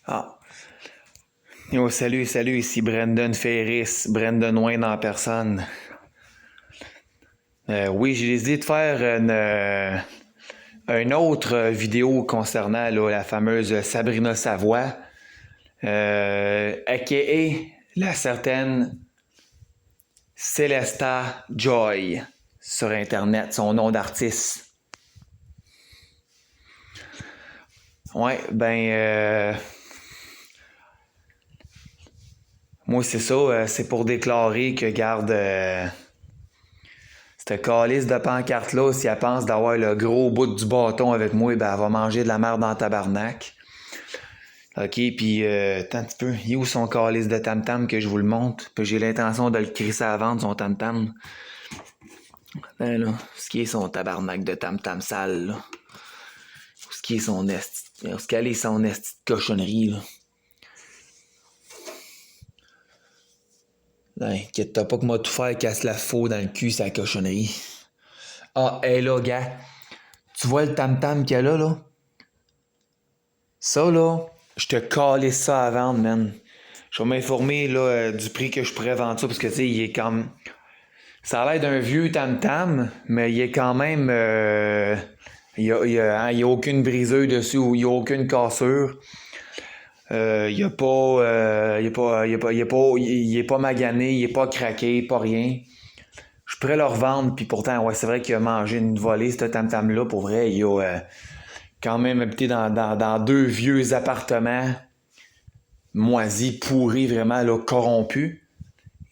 Ah. Yo, salut, ici Brandon Ferris, Brandon Wayne en personne. Oui, j'ai décidé de faire une autre vidéo concernant là, la fameuse Sabrina Savoie, a.k.a. la certaine Celesta Joy sur Internet, son nom d'artiste. Ouais, moi c'est ça, c'est pour déclarer que garde cette calice de pancarte-là, si elle pense d'avoir le gros bout du bâton avec moi, ben elle va manger de la merde dans tabarnak. OK, puis attends un petit peu. Il est où son calice de tam-tam que je vous le montre? Puis j'ai l'intention de le crisser à vendre, son tam-tam. Ben là, ce qui est son tabarnak de tam-tam sale, là. Ce qui est son esti. Ce qu'elle est son esti de cochonnerie, là. Là, inquiète-toi pas que moi tout faire casse la faux dans le cul, sa cochonnerie. Ah, hé là, gars. Tu vois le tam-tam qu'il y a là, là? Ça, là, je te calisse ça à vendre, man. Je vais m'informer, là, du prix que je pourrais vendre ça, parce que, tu sais, il est comme... Ça a l'air d'un vieux tam-tam, mais il est quand même... il y a aucune brisure dessus, ou il n'y a aucune cassure. Il est pas... il est pas magané, il est pas craqué, pas rien. Je pourrais le revendre, puis pourtant, ouais, c'est vrai qu'il a mangé une volée, ce tam-tam-là. Pour vrai, il a quand même habité dans deux vieux appartements moisis, pourris, vraiment là, corrompus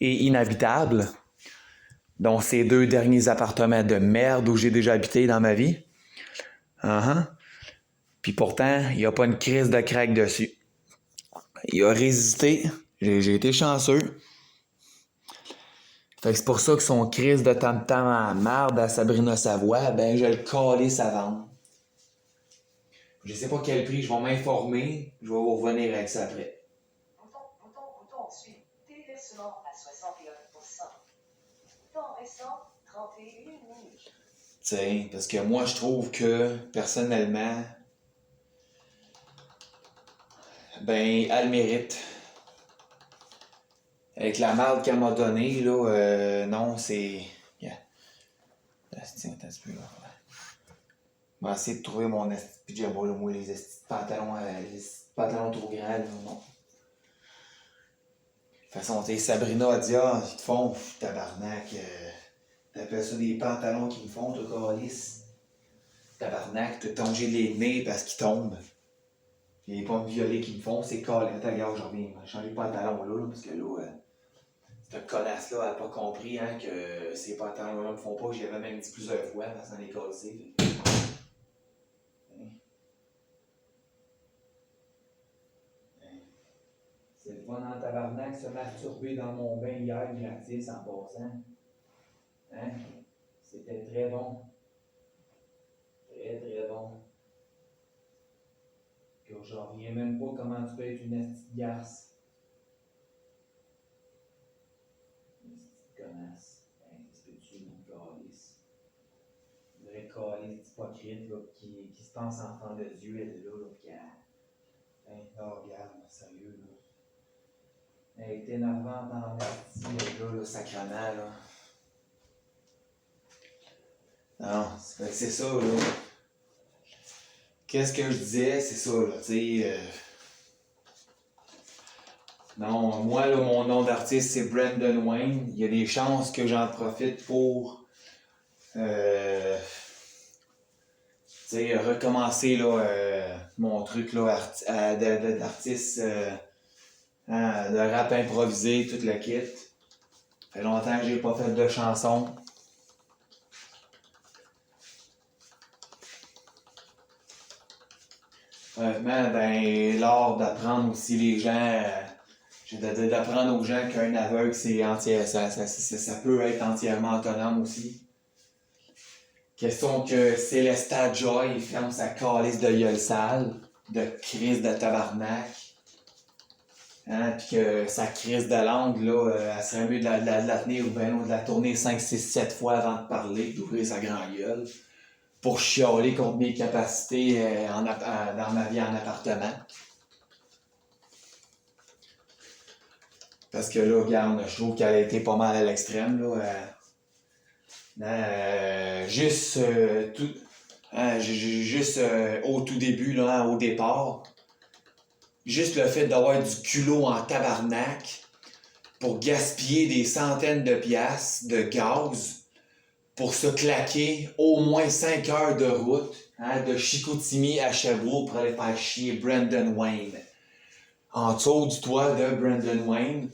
et inhabitables, dont ces deux derniers appartements de merde où j'ai déjà habité dans ma vie. Uh-huh. Puis pourtant, il n'y a pas une crise de crack dessus. Il a résisté. J'ai été chanceux. Fait que c'est pour ça que son crise de tam-tam en marde à Sabrina Savoie, ben je le calisse à vendre. Je sais pas quel prix, je vais m'informer. Je vais vous revenir avec ça après. Bouton suivre. Déversement à 61%. Temps restant, 31 minutes. T'sais, parce que moi, je trouve que, personnellement, ben, elle mérite. Avec la marde qu'elle m'a donnée, là, non, c'est... Yeah. Tiens, attends un petit peu, là. Je vais essayer de trouver mon esti de pyjama, là, moi, les esti de pantalons, les esti de pantalons trop grands, là, non. De toute façon, tu sais, Sabrina a dit, ah, ils te font, tabarnak, t'appelles ça des pantalons qui me font, toi, calice. Tabarnak, t'as tongé les nez parce qu'ils tombent. Il n'y a pas un violet qui me font, c'est calé. Attends, regarde, je reviens. Je vais changer de pantalon là, parce que là, cette connasse-là, elle n'a pas compris hein, que ces pantalons-là me font pas. J'avais même dit plusieurs fois, parce qu'on est cassé. C'est le fun en tabarnak se masturber dans mon bain hier gratis en passant. Hein? C'était très bon. Très, très bon. Que je reviens même pas comment tu peux être une petite garce. Connasse. Ben, qu'est-ce que tu mon calice? Le vrai calice hypocrite là, qui se pense enfant de Dieu, elle est là, qui a. Hein, oh, regarde, sérieux, là. Elle est énervante en esti, là, sacrement, là. Non, c'est ça, là. Qu'est-ce que je disais, c'est ça, là, tu sais. Non, moi, là, mon nom d'artiste, c'est Brandon Wayne. Il y a des chances que j'en profite pour. Recommencer là, mon truc là, d'artiste de rap improvisé, tout le kit. Ça fait longtemps que j'ai pas fait de chansons. Honnêtement, ben, l'art d'apprendre aussi les gens, d'apprendre aux gens qu'un aveugle, c'est entier, ça peut être entièrement autonome aussi. Question que Celesta Joy ferme sa calice de gueule sale, de crise de tabarnak. Hein, puis que sa crise de langue, là, elle serait mieux de la tenir ou bien de la tourner 5, 6, 7 fois avant de parler, d'ouvrir sa grande gueule, pour chialer contre mes capacités dans ma vie en appartement. Parce que là, regarde, je trouve qu'elle a été pas mal à l'extrême, là. Juste, au tout début, là, au départ, juste le fait d'avoir du culot en tabarnak pour gaspiller des centaines de piastres de gaz pour se claquer au moins 5 heures de route, de Chicoutimi à Sherbrooke pour aller faire chier Brandon Wayne. En dessous du toit de Brandon Wayne,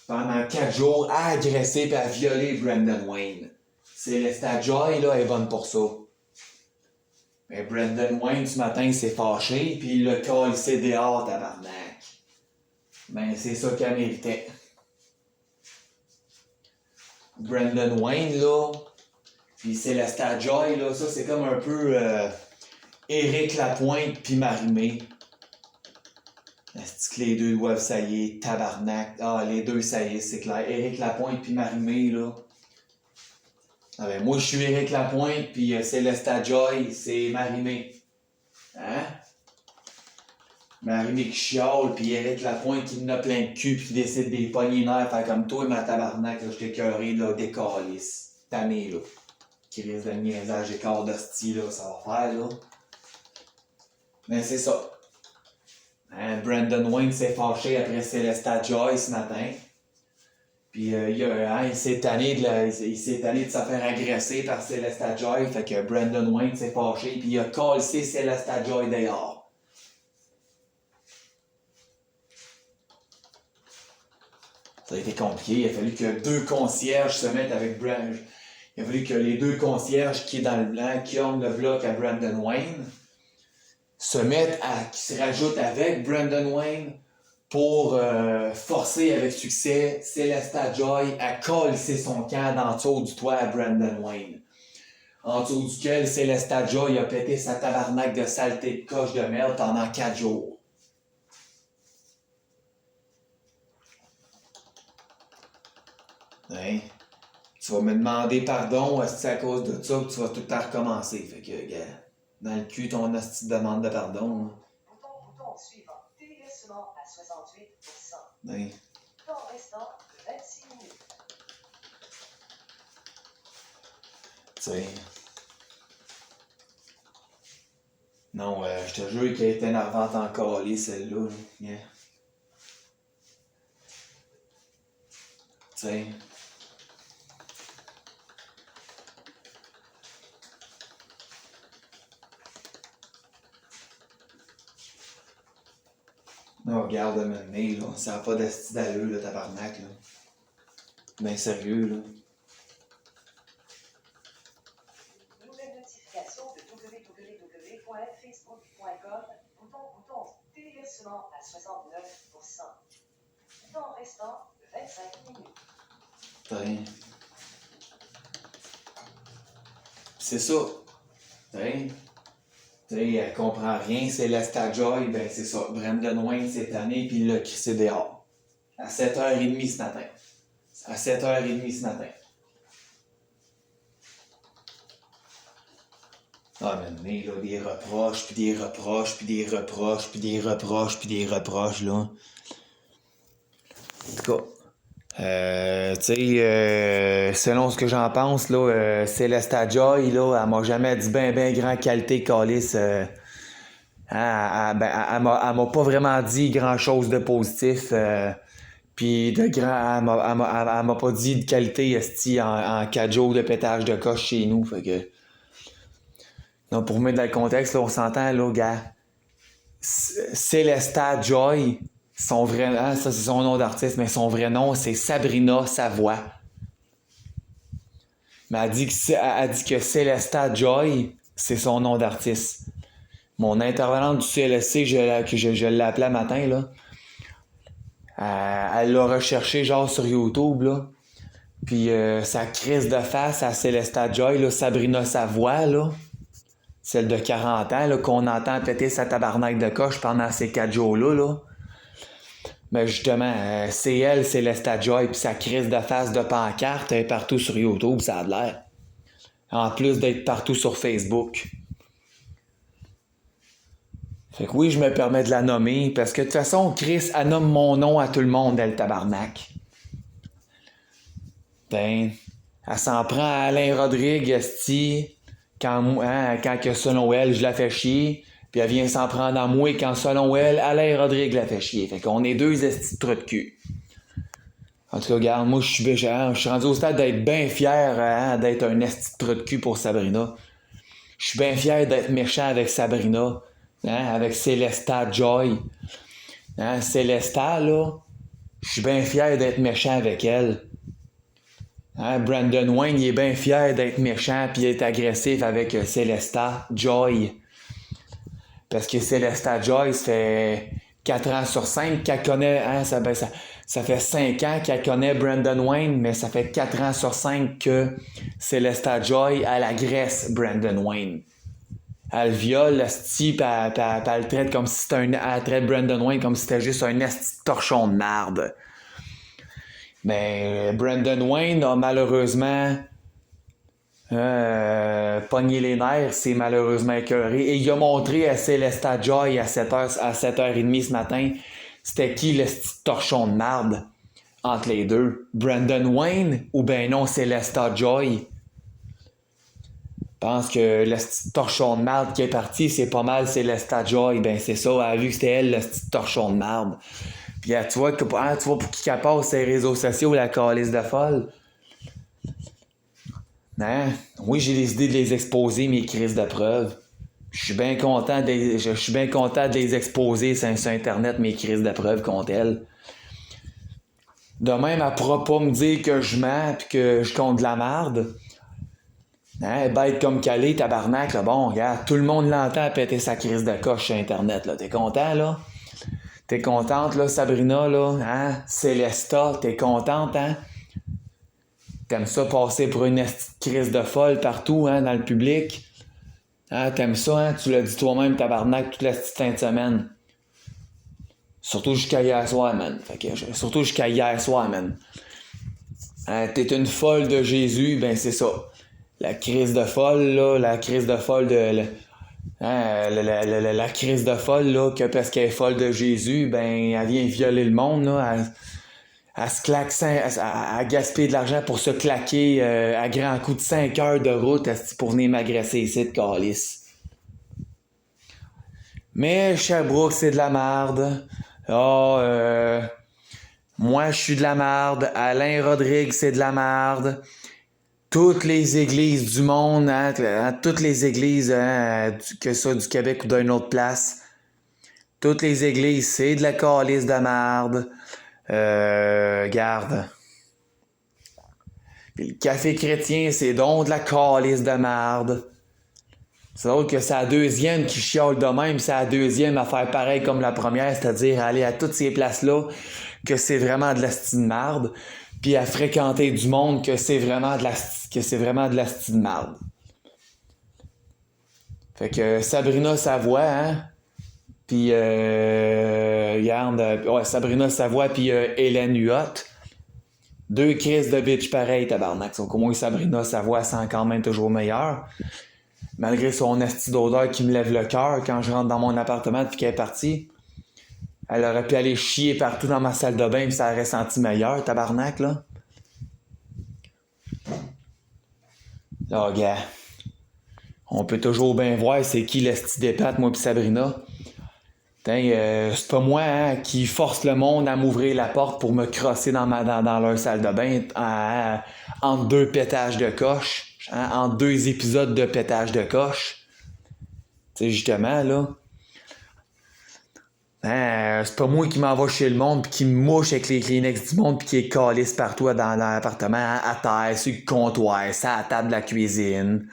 pendant 4 jours, à agresser et à violer Brandon Wayne. Célesta Joy, là, est bonne pour ça. Mais Brandon Wayne, ce matin, s'est fâché, puis il l'a collé dehors, tabarnak. Ben, c'est ça qu'elle méritait. Brandon Wayne, là, puis Célesta Joy, là, ça, c'est comme un peu Éric Lapointe puis Marimé. Est-ce que les deux doivent saillir, tabarnak? Ah, les deux saillir, c'est clair. Éric Lapointe puis Marimé, là. Ah ben, moi, je suis Éric Lapointe, puis Célesta Joy, c'est Marimé. Hein? Marimé qui chiale, puis Éric Lapointe qui en a plein de cul, puis qui décide des poignées nerfs, faire comme toi, ma tabarnak, là, je t'ai écœuré, là, des calices. Tanné, là. Qui risque de niaisage et quart d'hostie, là, ça va faire, là. Mais c'est ça. Hein, Brandon Wayne s'est fâché après Célesta Joy ce matin. Puis il s'est tanné de se faire agresser par Célesta Joy. Fait que Brandon Wayne s'est fâché. Puis il a collé Célesta Joy dehors. Ça a été compliqué. Il a fallu que 2 concierges se mettent avec Brandon. Il a fallu que les 2 concierges qui est dans le blanc, qui ont le bloc à Brandon Wayne, qui se rajoutent avec Brandon Wayne pour forcer avec succès Célesta Joy à coller son camp en dessous du toit à Brandon Wayne. En dessous duquel Célesta Joy a pété sa tabarnak de saleté de coche de merde pendant 4 jours. Hein? Tu vas me demander pardon si c'est à cause de ça que tu vas tout le temps recommencer. Fait que, gars, dans le cul, ton hostie de demande de pardon. Hein? Bouton suivant. Déversement à 68%. Oui. Temps restant 26 minutes. Tu sais. Non, je te jure qu'elle est énervante encore, celle-là. Là. Yeah. Tu sais. Non, regarde, maintenant, là, ça n'a pas d'asti d'allure, le tabarnak, là. Ben sérieux, là. Nouvelle notification de www.facebook.com. Bouton. Téléversement à 69%. Temps restant 25 minutes. T'sais. C'est ça. T'sais. T'sais, elle comprend rien, Célesta Joy, ben c'est ça. Brandon Wayne cette année, puis il l'a crissé dehors. À 7h30 ce matin. À 7h30 ce matin. Ah, mais là, des reproches, puis des reproches, puis des reproches, puis des reproches, puis des reproches, là. En tout cas, tu sais, selon ce que j'en pense, là, Célesta Joy, là, elle m'a jamais dit ben grand qualité calice. Elle m'a pas vraiment dit grand chose de positif. Puis de grand, elle m'a pas dit de qualité esti en 4 jours de pétage de coche chez nous. Fait que. Donc pour mettre dans le contexte, là, on s'entend, là, gars. Célesta Joy, son vrai nom, ça c'est son nom d'artiste, mais son vrai nom, c'est Sabrina Savoie. Mais elle dit que Célesta Joy, c'est son nom d'artiste. Mon intervenante du CLSC, je l'ai appelé matin, là. Elle l'a recherché genre sur YouTube, là. Puis sa crise de face à Célesta Joy, là, Sabrina Savoie, là. Celle de 40 ans, là, qu'on entend péter sa tabarnak de coche pendant ces 4 jours-là, là. Mais justement, c'est elle, Célesta Joy, puis sa crise de face de pancarte est partout sur YouTube, ça a l'air. En plus d'être partout sur Facebook. Fait que oui, je me permets de la nommer, parce que de toute façon, Chris, elle nomme mon nom à tout le monde, elle, tabarnak. Ben, elle s'en prend à Alain Rodrigue, esti, quand que selon elle, je la fais chier, puis elle vient s'en prendre à moi quand selon elle, Alain Rodrigue la fait chier. Fait qu'on est deux estis de trous de cul. En tout cas, regarde, moi, je suis rendu au stade d'être bien fier d'être un esti de trou de cul pour Sabrina. Je suis bien fier d'être méchant avec Sabrina, avec Célesta Joy. Célesta, là, je suis bien fier d'être méchant avec elle. Brandon Wayne, il est bien fier d'être méchant puis d'être agressif avec Célesta Joy. Parce que Célesta Joy, ça fait 4 ans sur 5 qu'elle connaît, ça fait 5 ans qu'elle connaît Brandon Wayne, mais ça fait 4 ans sur 5 que Célesta Joy, elle agresse Brandon Wayne. Elle viole le style, elle le traite comme si c'était elle traite Brandon Wayne comme si c'était juste un esti torchon de marde. Mais Brandon Wayne a malheureusement pogné les nerfs, c'est malheureusement écœuré. Et il a montré à Célesta Joy à 7h30 ce matin, c'était qui le petit torchon de marde entre les deux. Brandon Wayne ou ben non Célesta Joy. Je pense que le petit torchon de marde qui est parti, c'est pas mal Célesta Joy. Ben c'est ça, elle a vu que c'était elle le petit torchon de marde. Puis tu vois pour qui qu'elle passe ses réseaux sociaux, la calice de folle. Oui, j'ai les idées de les exposer, mes crises de preuves. Je suis bien content de les exposer sur Internet, mes crises de preuves contre elle. De même, elle pourra pas me dire que je mens pis que je compte de la merde. Bête comme calé, tabarnak, là, bon, regarde, tout le monde l'entend péter sa crise de coche sur Internet, là. T'es content, là? T'es contente, là, Sabrina, là? Célesta, t'es contente, hein? T'aimes ça passer pour une crise de folle partout, dans le public? T'aimes ça, Tu l'as dit toi-même, tabarnak, toute la petite fin de semaine. Surtout jusqu'à hier soir, man. Surtout jusqu'à hier soir, man. T'es une folle de Jésus, ben c'est ça. La crise de folle, là, la crise de folle de... la crise de folle, là, que parce qu'elle est folle de Jésus, ben, elle vient violer le monde, là. Elle se claque, à gaspiller de l'argent pour se claquer à grands coups de 5 heures de route pour venir m'agresser ici de calice. Mais Sherbrooke, c'est de la merde. Moi, je suis de la merde. Alain Rodrigue, c'est de la merde. Toutes les églises du monde, toutes les églises, que ça du Québec ou d'une autre place, toutes les églises, c'est de la calice de merde. Garde. Puis le café chrétien, c'est donc de la calice de merde. C'est drôle que c'est la deuxième qui chiale de même, c'est la deuxième à faire pareil comme la première, c'est-à-dire aller à toutes ces places-là, que c'est vraiment de la style de merde, puis à fréquenter du monde que c'est vraiment de la style de merde. Fait que Sabrina Savoie, puis Sabrina Savoie puis Hélène Huot. Deux crises de bitch pareil, tabarnak. Donc au moins Sabrina Savoie sent quand même toujours meilleur. Malgré son esti d'odeur qui me lève le cœur quand je rentre dans mon appartement depuis qu'elle est partie. Elle aurait pu aller chier partout dans ma salle de bain puis ça aurait senti meilleur, tabarnak, là. Là, gars. On peut toujours bien voir c'est qui l'esti d'épate, moi pis Sabrina. C'est pas moi qui force le monde à m'ouvrir la porte pour me crosser dans leur salle de bain entre deux pétages de coche, entre deux épisodes de pétage de coche. Tu sais, justement, là. C'est pas moi qui m'en va chez le monde pis qui me mouche avec les Kleenex du monde pis qui est calisse partout dans l'appartement, à terre, sur le comptoir, sur la table de la cuisine.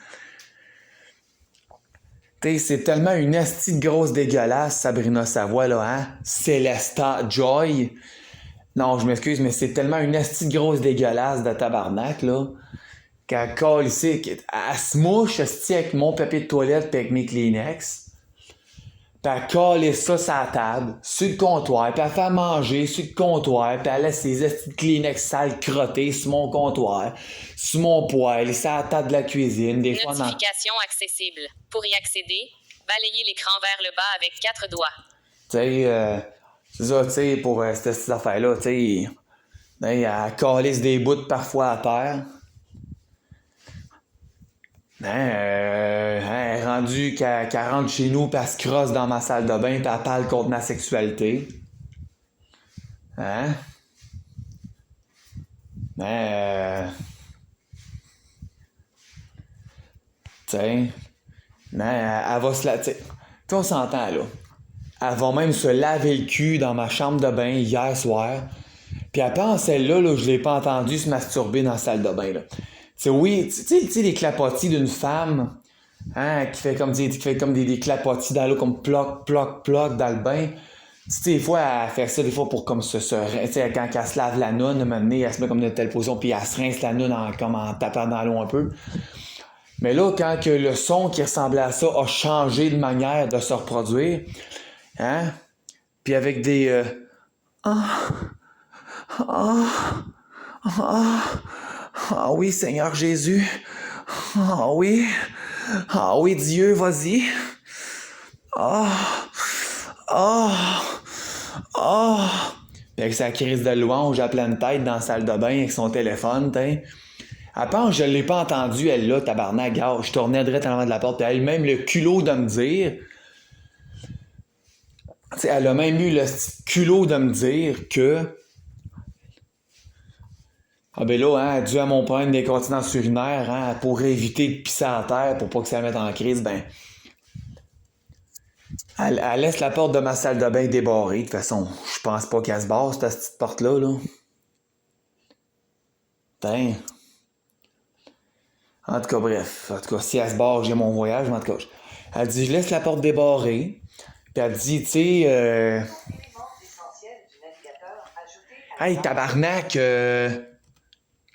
T'sais, c'est tellement une esti de grosse dégueulasse, Sabrina Savoie, là, Célesta Joy. Non, je m'excuse, mais c'est tellement une esti de grosse dégueulasse de tabarnak, là. Qu'elle colle ici, elle se mouche, esti, avec mon papier de toilette pis avec mes Kleenex. Pis elle colle ça sur la table, sur le comptoir, pis elle fait manger sur le comptoir, pis elle laisse ses esti de Kleenex sales crottés sur mon comptoir, sur mon poêle, sur la table de la cuisine, des fois Notification accessible. Pour y accéder, Balayer l'écran vers le bas avec 4 doigts. Tu sais, c'est ça, tu sais, pour cette affaire-là, tu sais, elle calisse des bouts parfois à terre. Elle est rendue qu'elle rentre chez nous pis elle se crosse dans ma salle de bain pis elle parle contre ma sexualité. Hein? Tu sais, elle va se la... Tu sais, on s'entend, là. Elle va même se laver le cul dans ma chambre de bain hier soir. Puis après, en celle-là, là, je l'ai pas entendu se masturber dans la salle de bain, là. Tu sais, oui, tu sais, les clapotis d'une femme, hein, qui fait comme des clapotis dans l'eau, comme ploc, ploc, ploc dans le bain. Tu sais, des fois, elle fait ça, des fois, pour comme tu sais, quand elle se lave la noune, à un moment donné, elle se met comme dans une telle position, puis elle se rince la noune comme en tapant dans l'eau un peu. Mais là, quand que le son qui ressemblait à ça a changé de manière de se reproduire, hein, puis avec des... Ah oui, Seigneur Jésus. Ah oui. Ah oui, Dieu, vas-y. Ah. Ah. Ah. Puis avec sa crise de louange à pleine tête dans la salle de bain avec son téléphone, t'sais. Elle pense que je l'ai pas entendue, elle là, tabarnak, gars, je tournais direct en avant de la porte, puis elle a même le culot de me dire... T'sais, elle a même eu le culot de me dire que... Ah ben là, hein, dû à mon problème d'incontinence urinaire, hein, pour éviter de pisser à terre, pour pas que ça mette en crise, ben... Elle laisse la porte de ma salle de bain débarrée. De toute façon, je pense pas qu'elle se barre, cette petite porte-là, là. Putain. En tout cas, bref. En tout cas, si elle se barre, j'ai mon voyage, mais en tout cas... Elle dit, je laisse la porte débarrée. Puis elle dit, tu sais... Éléments essentiels du navigateur ajoutés à Hey, tabarnak,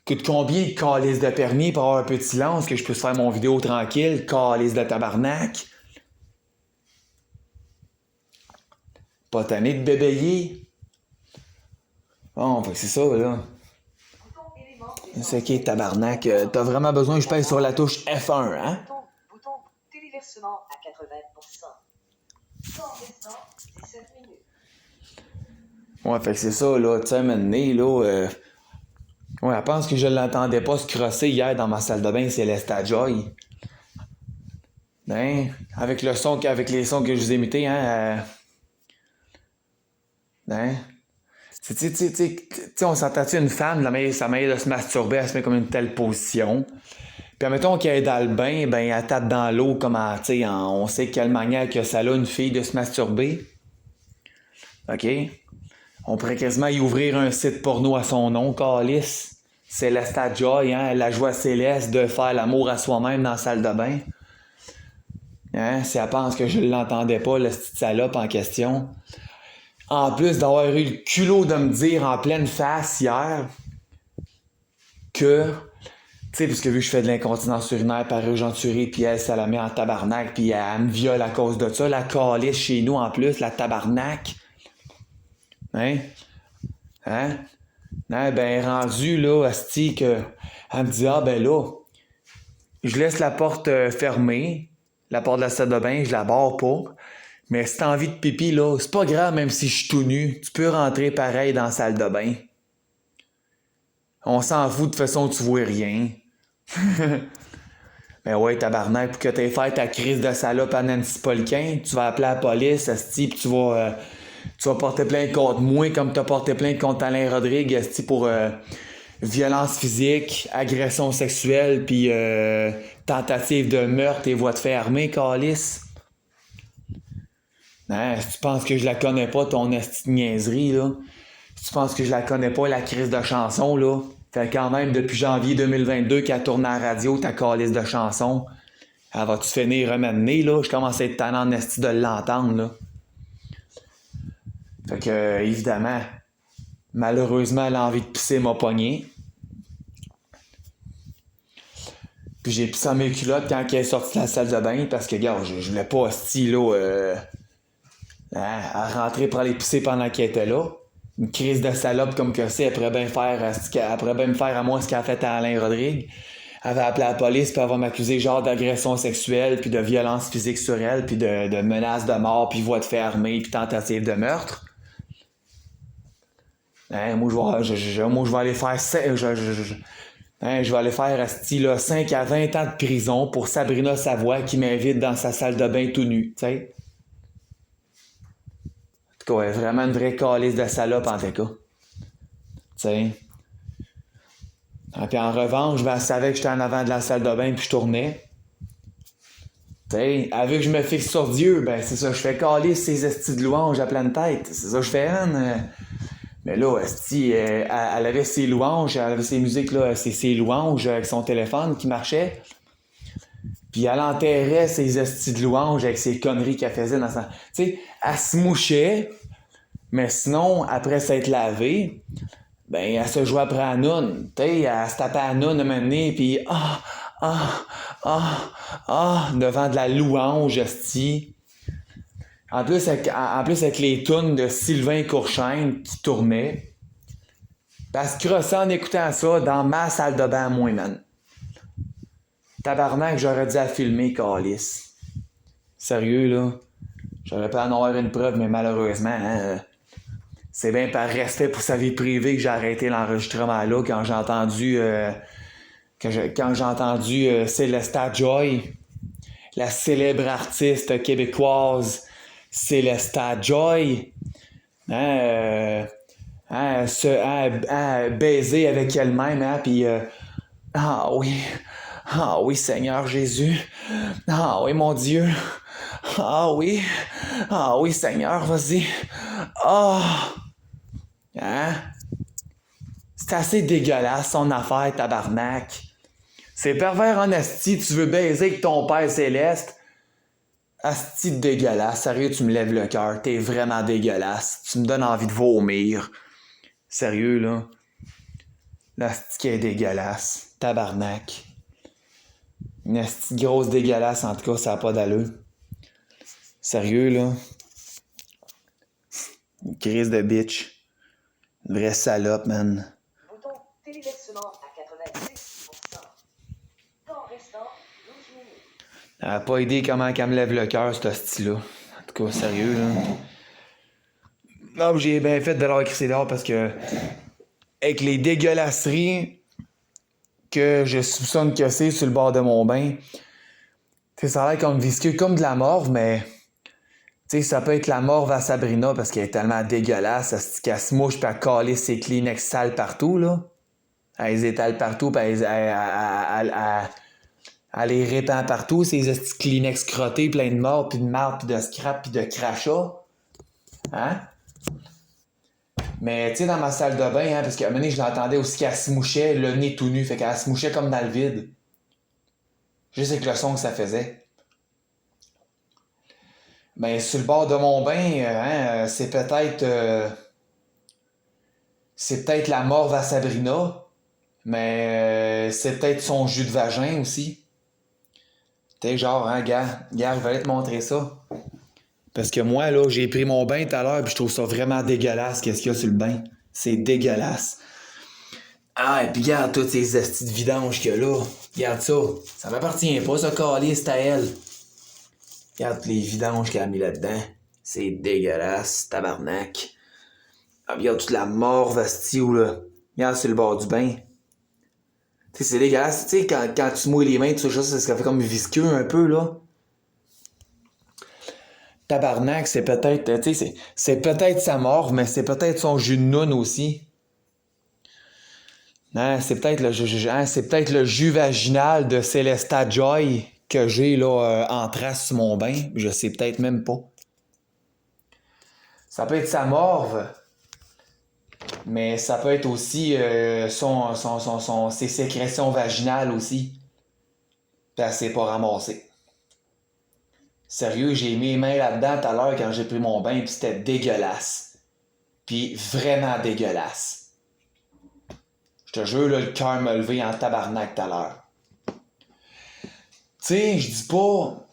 coûte combien de calice de permis pour avoir un peu de silence, que je puisse faire mon vidéo tranquille, calice de tabarnak? Pas tanné de bébéyer? Bon, fait que c'est ça, là. bouton éléments C'est qui, tabarnak? T'as vraiment besoin que je pèse sur la touche F1, hein? bouton téléversement à 80%. Temps restant 17 minutes. Ouais, fait que c'est ça, là. Tu sais, à un moment donné, là... Ouais, elle pense que je l'entendais pas se crosser hier dans ma salle de bain, Céleste Joy. Hein? Avec les sons que je vous ai imités, hein? Hein? Tu sais, on s'entend-tu une femme, sa manière de se masturber, elle se met comme une telle position. Puis admettons qu'elle est dans le bain, ben elle tape dans l'eau comme tu sais, on sait quelle manière que ça a une fille de se masturber. OK? On pourrait quasiment y ouvrir un site porno à son nom, calice. Céleste Joy, hein? La joie céleste de faire l'amour à soi-même dans la salle de bain. Hein? Si elle pense que je l'entendais pas, la petite salope en question. En plus d'avoir eu le culot de me dire en pleine face hier que, tu sais, puisque vu que je fais de l'incontinence urinaire par urgenturie, puis elle, ça la met en tabarnak, puis elle me viole à cause de ça, la calisse chez nous en plus, la tabarnak. Hein? Hein? Hein? Ben, rendu là, asti, que elle me dit, ah ben là, je laisse la porte fermée, la porte de la salle de bain, je la barre pas. Mais si t'as envie de pipi, là, c'est pas grave même si je suis tout nu. Tu peux rentrer pareil dans la salle de bain. On s'en fout, de toute façon, tu vois rien. Ben ouais, tabarnak, pour que t'aies fait ta crise de salope à Nancy Polquin, tu vas appeler la police, asti, pis tu vas porter plainte contre moi comme t'as porté plainte contre Alain Rodrigue, asti, pour violence physique, agression sexuelle, puis tentative de meurtre et voie de fait armée, calice. Hein, si tu penses que je la connais pas, ton esti de niaiserie, là. Si tu penses que je la connais pas, la crise de chanson, là. Fait quand même, depuis janvier 2022 qu'elle tourne à la radio, ta calice de chanson. Elle va-tu finir remener, là? Je commence à être tannant en esti de l'entendre, là. Fait que, évidemment, malheureusement, elle a envie de pisser m'a pogné. Puis j'ai pissé à mes culottes quand elle est sortie de la salle de bain, parce que, regarde, je voulais pas esti, là, à rentrer pour aller pisser pendant qu'elle était là. Une crise de salope comme que c'est, elle pourrait bien me faire à moi ce qu'elle a fait à Alain Rodrigue. Elle va appeler la police, puis elle va m'accuser genre d'agression sexuelle, puis de violence physique sur elle, puis de menaces de mort, puis voie de fait armée, puis tentative de meurtre. Hein, moi, je vais aller faire... je vais aller faire asti, là, 5 à 20 ans de prison pour Sabrina Savoie qui m'invite dans sa salle de bain tout nu, tu sais. En tout cas, elle est vraiment une vraie calice de salope en tout cas. Tu sais. Ah, puis en revanche, ben, elle savait que j'étais en avant de la salle de bain puis je tournais. Tu sais, avec que je me fixe sur Dieu, ben c'est ça, je fais caler ses estis de louanges à pleine tête. C'est ça que je fais, Anne. Mais là, esti, elle avait ses louanges, elle avait ses musiques, là, ses louanges avec son téléphone qui marchait. Puis elle enterrait ses estis de louanges avec ses conneries qu'elle faisait dans sa... Tu sais, elle se mouchait, mais sinon, après s'être lavée, ben, elle se jouait après la noune. Tu sais, elle se tapait à la noune un moment donné, puis devant de la louange, esti. En plus, avec les tunes de Sylvain Courchaine qui tournaient. Parce que crossait en écoutant ça dans ma salle de bain à moi, man. Tabarnak, j'aurais dû la filmer, câlisse. Sérieux, là. J'aurais pu en avoir une preuve, mais malheureusement, hein, c'est bien par respect pour sa vie privée que j'ai arrêté l'enregistrement là quand j'ai entendu Célesta Joy, la célèbre artiste québécoise Célesta Joy, baiser avec elle-même, hein, puis ah oui Seigneur Jésus, ah oui mon Dieu, ah oui Seigneur, vas-y, hein, c'est assez dégueulasse son affaire, tabarnak. C'est pervers en asti, tu veux baiser avec ton Père Céleste. Asti de dégueulasse, sérieux, tu me lèves le cœur, t'es vraiment dégueulasse. Tu me donnes envie de vomir. Sérieux, là. L'asti qui est dégueulasse. Tabarnak. Une asti grosse dégueulasse, en tout cas, ça n'a pas d'allure. Sérieux, là. Une crise de bitch. Une vraie salope, man. Bouton téléversement à 86%. Temps restant 12 minutes. Elle n'a pas aidé comment qu'elle me lève le cœur, ce style-là. En tout cas, sérieux, là. Non, j'ai bien fait de leur crisser dehors parce que, avec les dégueulasseries que je soupçonne que c'est sur le bord de mon bain, tu sais, ça a l'air comme visqueux, comme de la morve, mais, tu sais, ça peut être la morve à Sabrina parce qu'elle est tellement dégueulasse, qu'elle se mouche pis elle calisse ses Kleenex sales partout, là. Elle les étale partout pis elle les répand partout, ces petits Kleenex crottés, plein de morts, puis de marde, puis de scrap, puis de crachats. Hein? Mais, tu sais, dans ma salle de bain, hein, parce qu'à un moment donné, je l'entendais aussi qu'elle se mouchait, le nez tout nu, fait qu'elle se mouchait comme dans le vide. Juste avec le son que ça faisait. Ben, sur le bord de mon bain, c'est peut-être la morve à Sabrina, mais c'est peut-être son jus de vagin aussi. T'es genre, hein, gars, je vais aller te montrer ça. Parce que moi, là, j'ai pris mon bain tout à l'heure, puis je trouve ça vraiment dégueulasse, qu'est-ce qu'il y a sur le bain. C'est dégueulasse. Ah, et puis regarde toutes ces estis de vidange qu'il y a là. Regarde ça. Ça m'appartient pas, ça, calice, c'est à elle. Regarde les vidanges qu'elle a mis là-dedans. C'est dégueulasse, tabarnak. Ah, regarde toute la morve, asti, ou là. Regarde sur le bord du bain. Tu sais, c'est dégueulasse. Tu sais, quand tu mouilles les mains, tout ça, ça fait comme visqueux un peu, là. Tabarnak, c'est peut-être, tu sais, c'est peut-être sa morve, mais c'est peut-être son jus de noune aussi. Hein, c'est peut-être le jus vaginal de Célesta Joy que j'ai là en trace sur mon bain. Je sais peut-être même pas. Ça peut être sa morve, mais ça peut être aussi ses sécrétions vaginales aussi. Puis elle s'est pas ramassée. Sérieux, j'ai mis les mains là-dedans tout à l'heure quand j'ai pris mon bain, puis c'était dégueulasse. Puis vraiment dégueulasse. Je te jure, là, le cœur m'a levé en tabarnak tout à l'heure. Tu sais, je dis pas...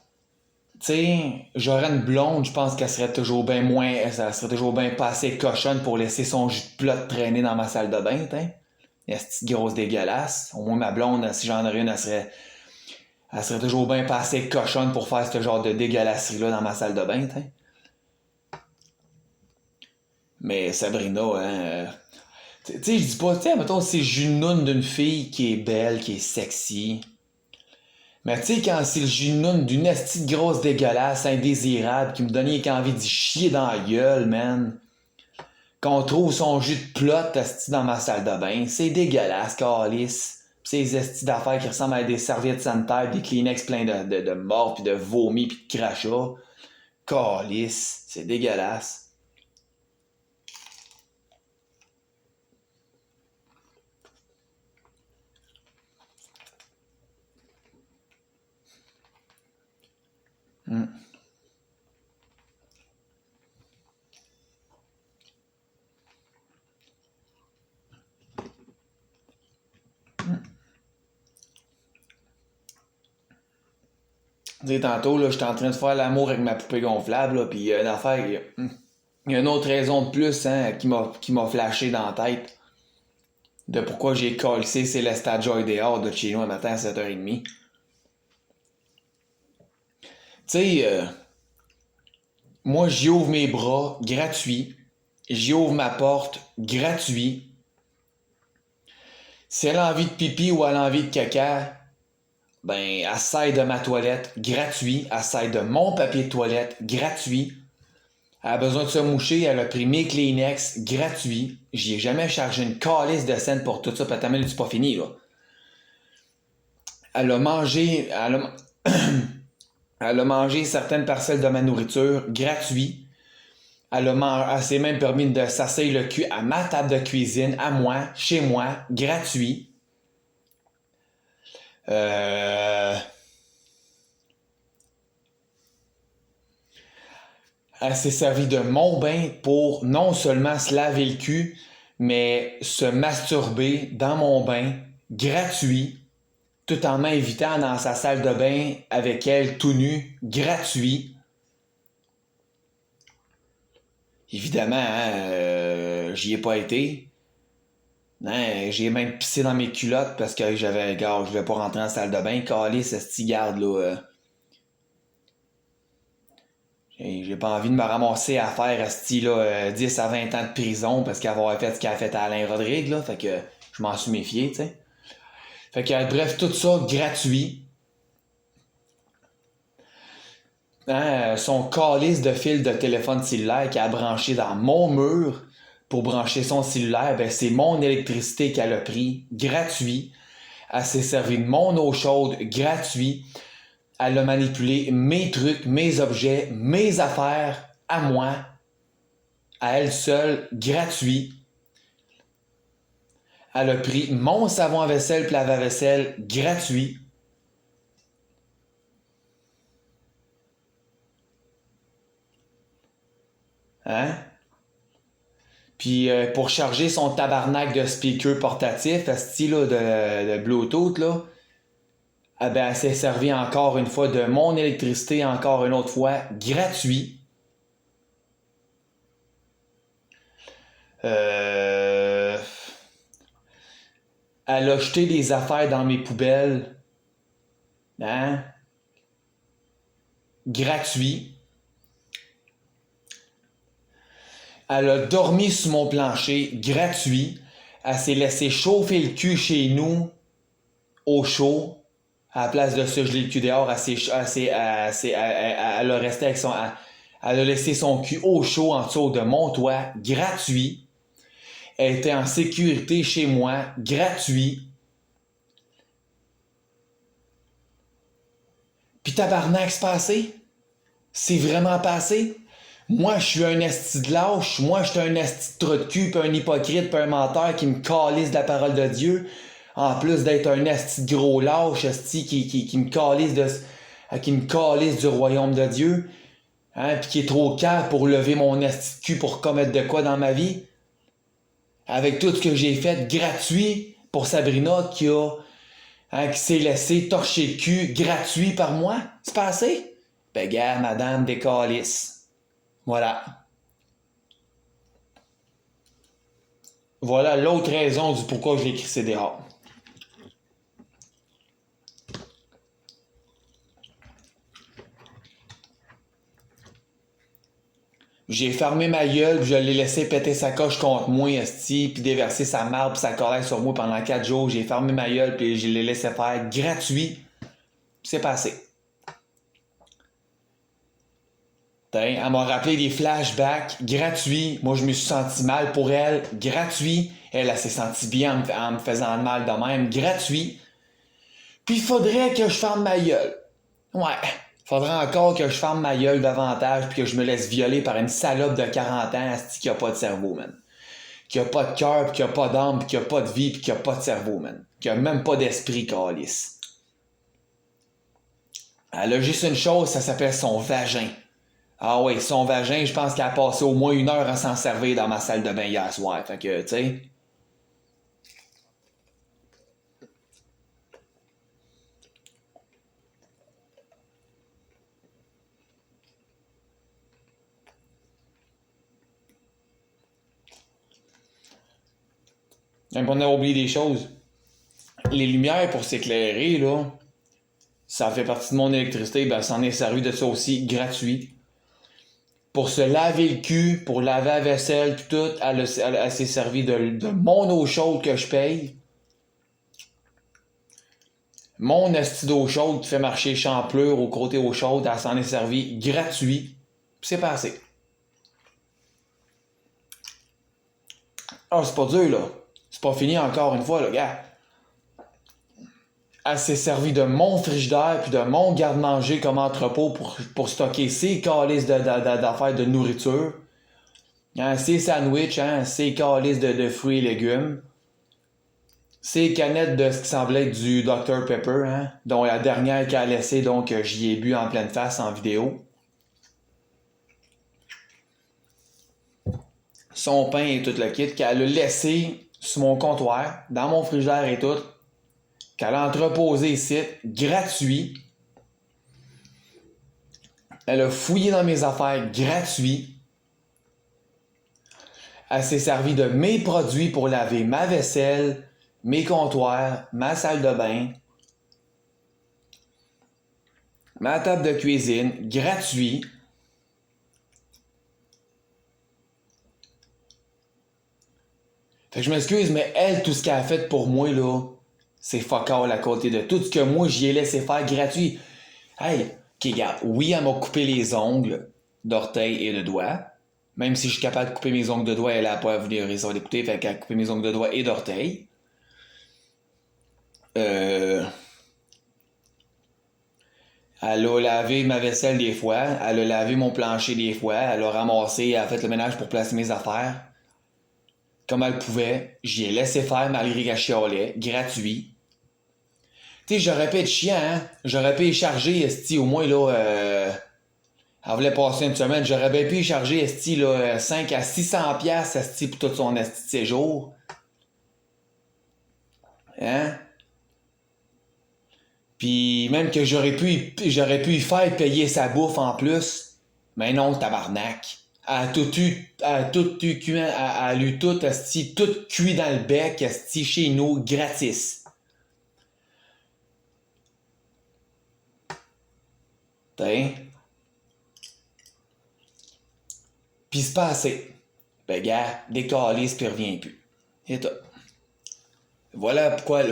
Tu sais, j'aurais une blonde, je pense qu'elle serait toujours bien pas assez cochonne pour laisser son jus de plot traîner dans ma salle de bain, t'sais. Esti de grosse dégueulasse. Au moins, ma blonde, si j'en aurais une, elle serait toujours bien pas assez cochonne pour faire ce genre de dégueulasserie-là dans ma salle de bain, t'sais. Mais Sabrina, hein... tu sais, je dis pas, tu sais, mettons, c'est Junoun d'une fille qui est belle, qui est sexy. Mais tu sais, quand c'est le Junoun d'une esti de grosse dégueulasse, indésirable, qui me donnait qu'envie d'y chier dans la gueule, man. Qu'on trouve son jus de plot esti dans ma salle de bain. C'est dégueulasse, câlisse. Pis ces estis d'affaires qui ressemblent à des serviettes sanitaires, des Kleenex pleins de morts, pis de vomi, pis de crachats. Câlisse. C'est dégueulasse. Tu sais, tantôt, là, j'étais en train de faire l'amour avec ma poupée gonflable, là, pis il y a une affaire, il y a une autre raison de plus, hein, qui m'a flashé dans la tête de pourquoi j'ai collé Célestat Joy dehors de chez nous un matin à 7h30. Tu sais, moi, j'y ouvre mes bras, gratuit. J'y ouvre ma porte, gratuit. Si elle a envie de pipi ou elle a envie de caca, ben, elle s'aide de ma toilette, gratuit. Elle s'aide de mon papier de toilette, gratuit. Elle a besoin de se moucher, elle a pris mes Kleenex, gratuit. J'y ai jamais chargé une calice de scène pour tout ça, pis t'as c'est pas fini, là. Elle a mangé, elle a mangé certaines parcelles de ma nourriture, gratuit. Elle s'est même permis de s'asseoir le cul à ma table de cuisine, à moi, chez moi, gratuit. Elle s'est servie de mon bain pour non seulement se laver le cul, mais se masturber dans mon bain, gratuit, tout en m'invitant dans sa salle de bain avec elle, tout nu, gratuit. Évidemment, hein, j'y ai pas été. Hein, j'ai même pissé dans mes culottes parce que je voulais pas rentrer dans la salle de bain. Calé, ce petit garde là. J'ai pas envie de me ramasser à faire esti, là, 10 à 20 ans de prison parce qu'avoir fait ce qu'il a fait à Alain Rodrigue, là. Fait que je m'en suis méfié, tu sais. Fait que bref, tout ça gratuit. Hein, son calice de fil de téléphone cellulaire qu'elle a branché dans mon mur pour brancher son cellulaire, ben c'est mon électricité qu'elle a pris, gratuit. Elle s'est servi de mon eau chaude, gratuit. Elle a manipulé mes trucs, mes objets, mes affaires, à moi, à elle seule, gratuit. Elle a pris mon savon à vaisselle pis lave-vaisselle, gratuit. Hein? Puis pour charger son tabarnak de speaker portatif, style là, de Bluetooth, là, eh ben, elle s'est servi encore une fois de mon électricité, encore une autre fois, gratuit. Elle a jeté des affaires dans mes poubelles. Hein? Gratuit. Elle a dormi sur mon plancher, gratuit. Elle s'est laissé chauffer le cul chez nous, au chaud. À la place de se geler le cul dehors, elle a resté avec elle a laissé son cul au chaud en dessous de mon toit, gratuit. Elle était en sécurité chez moi, gratuit. Pis tabarnak, c'est passé? C'est vraiment passé? Moi, je suis un esti de lâche. Moi, je suis un esti de trou de cul, pis un hypocrite, pis un menteur qui me calisse de la parole de Dieu. En plus d'être un esti de gros lâche, esti qui me calisse du royaume de Dieu. Hein, pis qui est trop cave pour lever mon esti de cul pour commettre de quoi dans ma vie. Avec tout ce que j'ai fait gratuit pour Sabrina qui s'est laissé torcher le cul gratuit par moi. C'est passé? Ben gars, madame des calices. Voilà. Voilà l'autre raison du pourquoi je l'ai crissé dehors. J'ai fermé ma gueule, puis je l'ai laissé péter sa coche contre moi, esti, puis déverser sa marde pis sa colère sur moi pendant 4 jours. J'ai fermé ma gueule, puis je l'ai laissé faire gratuit. Puis c'est passé. Elle m'a rappelé des flashbacks gratuits. Moi, je me suis senti mal pour elle, gratuit. Elle s'est sentie bien en me faisant mal de même, gratuit. Puis il faudrait que je ferme ma gueule. Ouais. Faudrait encore que je ferme ma gueule davantage puis que je me laisse violer par une salope de 40 ans asti, qui a pas de cerveau, man. Qui a pas de cœur, puis qui a pas d'âme, puis qui a pas de vie, puis qui a pas de cerveau, man. Qui a même pas d'esprit, câlisse. Elle a juste une chose, ça s'appelle son vagin. Ah ouais, son vagin, je pense qu'elle a passé au moins 1 heure à s'en servir dans ma salle de bain hier soir. Fait que, tu sais... Même on a oublié des choses. Les lumières pour s'éclairer, là, ça fait partie de mon électricité, ben ça en est servi de ça aussi, gratuit. Pour se laver le cul, pour laver la vaisselle, pis tout, elle s'est servi de mon eau chaude que je paye. Mon esti d'eau chaude qui fait marcher champlure au côté eau chaude, elle s'en est servi gratuit. Pis c'est passé. Ah, c'est pas dur, là. C'est pas fini encore une fois, là, gars. Elle s'est servi de mon frigidaire puis de mon garde-manger comme entrepôt pour stocker ses calices d'affaires de nourriture. Hein, ses sandwichs, hein, ses calices de fruits et légumes. Ses canettes de ce qui semblait être du Dr Pepper, hein, dont la dernière qu'elle a laissée, donc j'y ai bu en pleine face en vidéo. Son pain et tout le kit qu'elle a laissé sur mon comptoir, dans mon frigidaire et tout, qu'elle a entreposé ici, gratuit. Elle a fouillé dans mes affaires gratuit. Elle s'est servie de mes produits pour laver ma vaisselle, mes comptoirs, ma salle de bain, ma table de cuisine, gratuit. Fait que je m'excuse, mais elle, tout ce qu'elle a fait pour moi, là, c'est fuck all à côté de tout ce que moi, j'y ai laissé faire gratuit. Hey, ok, regarde, oui, elle m'a coupé les ongles d'orteil et de doigts. Même si je suis capable de couper mes ongles de doigts, elle a pas voulu raison d'écouter, fait qu'elle a coupé mes ongles de doigts et d'orteil. Elle a lavé ma vaisselle des fois, elle a lavé mon plancher des fois, elle a ramassé, elle a fait le ménage pour placer mes affaires. Comme elle pouvait, j'y ai laissé faire malgré qu'elle chialait, gratuit. Tu sais, j'aurais pu être chiant, hein? J'aurais pu y charger, esti, au moins, là, elle voulait passer une semaine, j'aurais bien pu y charger, esti, là, 5 à 600 piastres, esti, pour tout son esti de séjour. Hein? Puis même que j'aurais pu y faire payer sa bouffe en plus. Mais non, tabarnak. Elle a tout eu tout, esti, tout cuit dans le bec, esti, chez nous, gratis. T'sais? Pis c'est pas assez. Ben gars, décalisse pis reviens plus. Et tout. Voilà pourquoi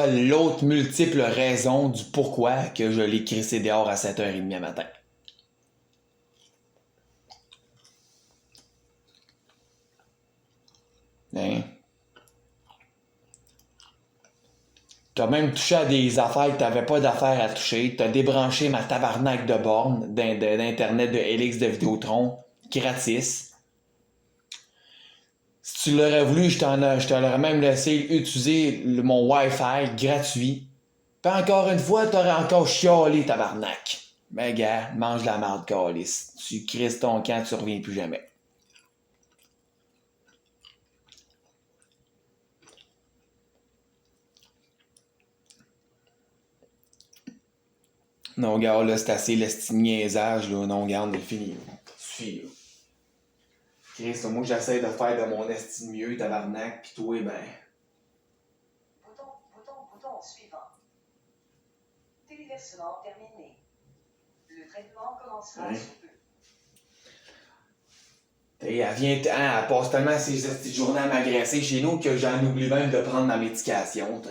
l'autre multiple raison du pourquoi que je l'ai crissé dehors à 7h30 le matin. Hein? T'as même touché à des affaires que t'avais pas d'affaires à toucher. T'as débranché ma tabarnak de borne d'internet de Helix de Vidéotron gratis. Si tu l'aurais voulu, je t'aurais même laissé utiliser mon Wi-Fi gratuit. Puis encore une fois, t'aurais encore chialé, tabarnak. Mais gars, mange la marde, calice. Tu crisses ton camp, tu reviens plus jamais. Non, gars, là, c'est assez le niaisage, là. Non, garde, c'est fini. Là. Ça suffit, là. Chris, moi j'essaie de faire de mon esti de mieux, tabarnak, pis toi, ben. Bouton suivant. Téléversement terminé. Le traitement commencera Ouais. sous peu. Elle vient, elle passe tellement ses petites journées à m'agresser chez nous que j'en oublie même de prendre ma médication.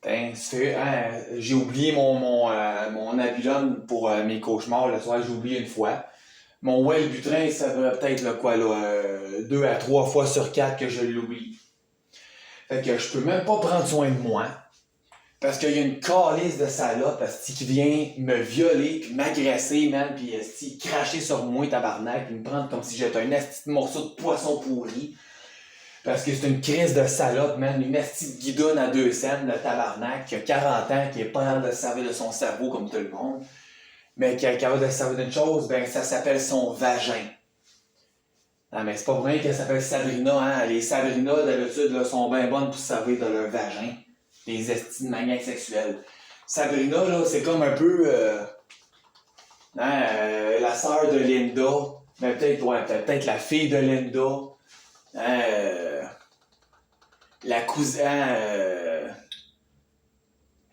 J'ai oublié mon Abilium pour mes cauchemars le soir, j'ai oublié une fois. Mon Wellbutrin, ça devrait peut-être 2 à 3 fois sur 4 que je l'oublie. Fait que je peux même pas prendre soin de moi. Parce qu'il y a une calice de salope qui vient me violer, puis m'agresser, man, puis cracher sur moi, tabarnak, puis me prendre comme si j'étais un esti de morceau de poisson pourri. Parce que c'est une crise de salope, man, une esti de guidoune à 2 cents, le tabarnak, qui a 40 ans, qui est pas capable de se servir de son cerveau comme tout le monde, mais qui est capable de se servir d'une chose, ben ça s'appelle son vagin. Non, mais c'est pas vrai qu'elle s'appelle Sabrina, hein. Les Sabrina, d'habitude, là, sont bien bonnes pour se servir de leur vagin. Les estis de maniaques sexuelles. Sabrina, là, c'est comme un peu la sœur de Linda. Mais peut-être la fille de Linda. La cousine.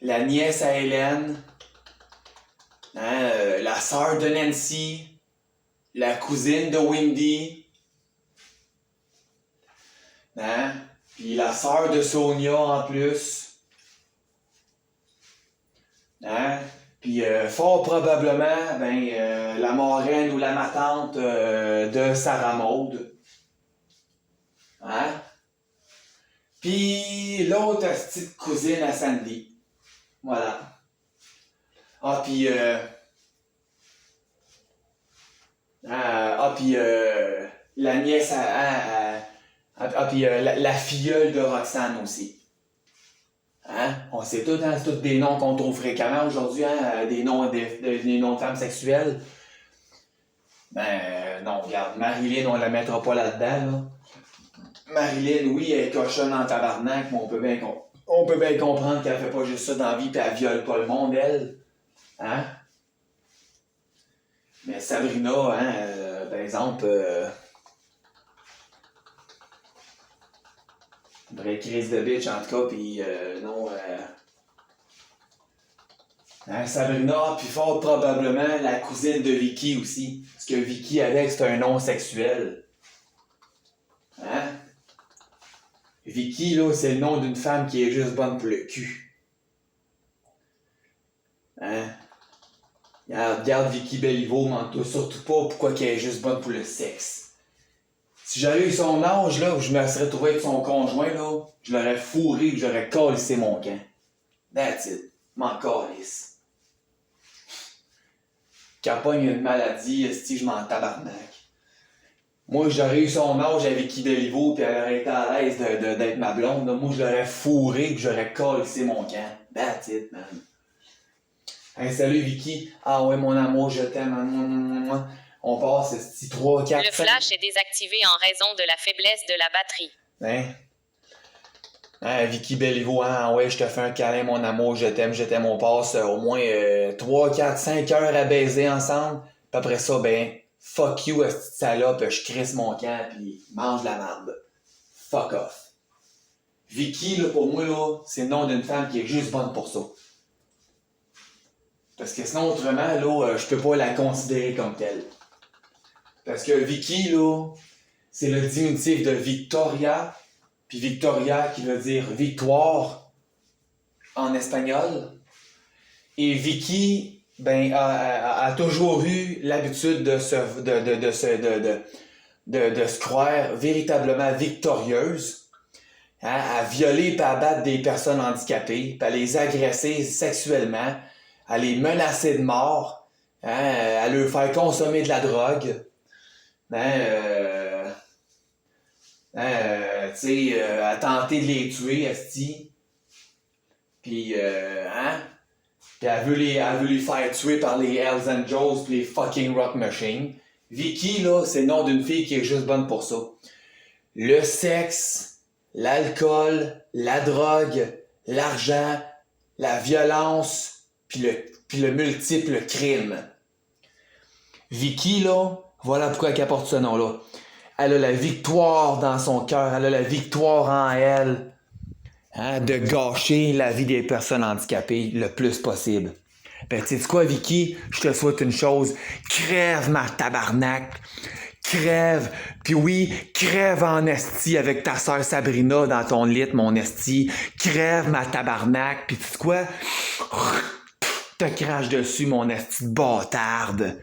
La nièce à Hélène. La sœur de Nancy. La cousine de Wendy. Puis la sœur de Sonia en plus. Puis fort probablement, la marraine ou la matante de Sarah Maud. Puis l'autre petite cousine à Sandy. Voilà. Puis la nièce puis la filleule de Roxane aussi. On sait tout, c'est tous des noms qu'on trouve fréquemment aujourd'hui, des noms de femmes sexuelles. Non, regarde, Marilyn, on la mettra pas là-dedans, là. Marilyn, oui, elle est cochonne en tabarnak, mais on peut bien comprendre qu'elle fait pas juste ça dans la vie pis elle viole pas le monde, elle. Mais Sabrina, par exemple, une vraie crise de bitch en tout cas, pis non. Sabrina, puis fort probablement la cousine de Vicky aussi. Parce que Vicky avec, c'est un nom sexuel. Vicky, là, c'est le nom d'une femme qui est juste bonne pour le cul. Regarde Vicky Béliveau, mente-toi surtout pas pourquoi qu'elle est juste bonne pour le sexe. Si j'avais eu son âge, là, où je me serais trouvé avec son conjoint, là, je l'aurais fourré, que j'aurais calissé mon camp. That's it. M'en calisse. Capogne une maladie, si je m'en tabarnak. Moi, j'aurais eu son âge avec Vicky Béliveau, puis elle aurait été à l'aise d'être ma blonde. Là. Moi, je l'aurais fourré, que j'aurais calissé mon camp. That's it, man. Hey, salut Vicky. Ah ouais, mon amour, je t'aime. On passe 3, 4, Le flash est désactivé en raison de la faiblesse de la batterie. Vicky Béliveau, ouais, je te fais un câlin, mon amour, je t'aime. On passe au moins 3, 4, 5 heures à baiser ensemble. Puis après ça, fuck you, cette salope, je crisse mon camp, puis mange la merde. Fuck off. Vicky, là, pour moi, là, c'est le nom d'une femme qui est juste bonne pour ça. Parce que sinon, autrement, là, je peux pas la considérer comme telle. Parce que Vicky, là, c'est le diminutif de Victoria, puis Victoria qui veut dire victoire en espagnol. Et Vicky, a toujours eu l'habitude de se croire véritablement victorieuse, à violer et à battre des personnes handicapées, puis à les agresser sexuellement, à les menacer de mort, à leur faire consommer de la drogue, à tenter de les tuer, esti. Puis, puis elle veut les faire tuer par les Hells Angels pis les fucking Rock Machine. Vicky, là, c'est le nom d'une fille qui est juste bonne pour ça. Le sexe, l'alcool, la drogue, l'argent, la violence, puis le multiple crime. Vicky, là, voilà pourquoi elle apporte ce nom-là. Elle a la victoire dans son cœur. Elle a la victoire en elle. Hein, de gâcher la vie des personnes handicapées le plus possible. Ben, tu sais quoi, Vicky? Je te souhaite une chose. Crève, ma tabarnak. Crève. Puis oui, crève en esti avec ta sœur Sabrina dans ton lit, mon esti. Crève, ma tabarnak. Puis tu sais quoi? Te crache dessus, mon esti de bâtarde.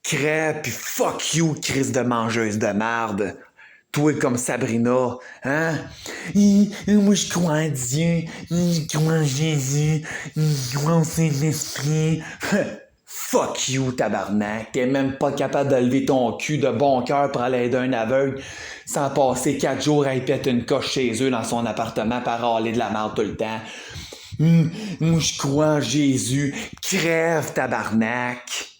Crève, puis fuck you, crise de mangeuse de marde. Toi comme Sabrina, hein? Moi, je crois en Dieu, je crois en Jésus, je crois au Saint-Esprit. Fuck you, tabarnak. T'es même pas capable de lever ton cul de bon cœur pour aller aider un aveugle sans passer 4 jours à y péter une coche chez eux dans son appartement par râler de la merde tout le temps. Moi, je crois en Jésus. Crève, tabarnak.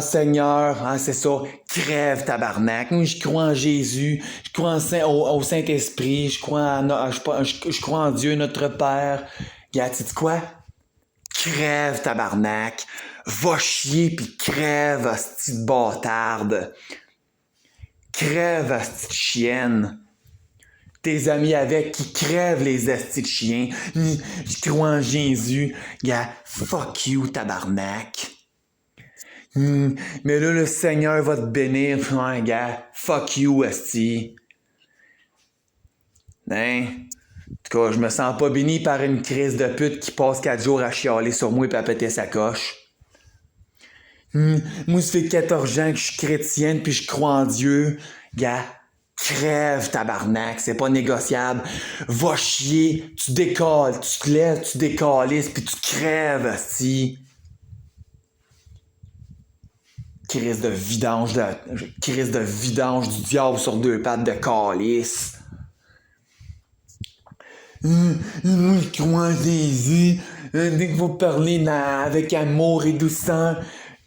Seigneur, c'est ça, crève tabarnak. Moi, je crois en Jésus, je crois au Saint-Esprit, je crois en Dieu, notre Père. Regarde, tu sais quoi? Crève tabarnak. Va chier pis crève, hostie de bâtarde. Crève, hostie de chienne. Tes amis avec qui crèvent les hosties de chiens. Je crois en Jésus. Regarde, fuck you tabarnak. Mais là, le Seigneur va te bénir. Ouais, gars, fuck you, esti. Hein? En tout cas, je me sens pas béni par une crise de pute qui passe 4 jours à chialer sur moi et à péter sa coche. Moi, ça fait 14 ans que je suis chrétienne puis je crois en Dieu. Gars, crève, tabarnak, c'est pas négociable. Va chier, tu décolles, tu te lèves, tu décalisses puis tu crèves, esti. Crise de vidange du diable sur 2 pattes de calice. Moi, je crois en Jésus. Dès que vous parlez avec amour et douceur,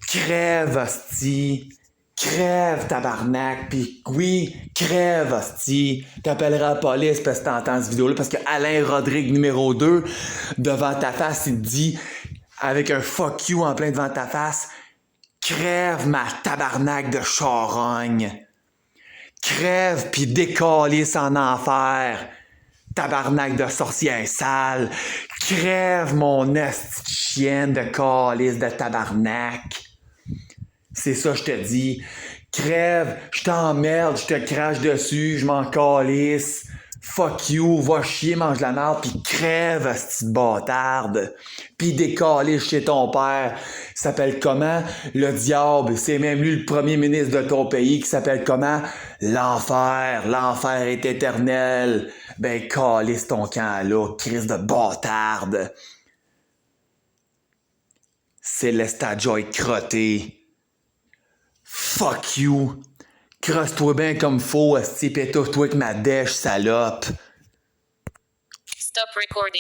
crève, hostie. Crève, tabarnak. Pis oui, crève, hostie. T'appelleras la police parce que t'entends cette vidéo-là. Parce que Alain Rodrigue numéro 2, devant ta face, il te dit, avec un fuck you en plein devant ta face, crève, ma tabarnak de charogne. Crève pis décalisse en enfer. Tabarnak de sorcière sale. Crève, mon esti de chienne de calice de tabarnak. C'est ça, je te dis. Crève, je t'emmerde, je te crache dessus, je m'en calisse. Fuck you, va chier, mange la merde, pis crève, esti de bâtarde. Pis décalisse chez ton père. Il s'appelle comment? Le diable. C'est même lui le premier ministre de ton pays qui s'appelle comment? L'enfer. L'enfer est éternel. Ben, calisse ton camp là, crise de bâtarde. Céleste Joy crotté. Fuck you. Crosse-toi bien comme faut, esti, pis étouffe-toi avec ma dèche, salope. Stop recording.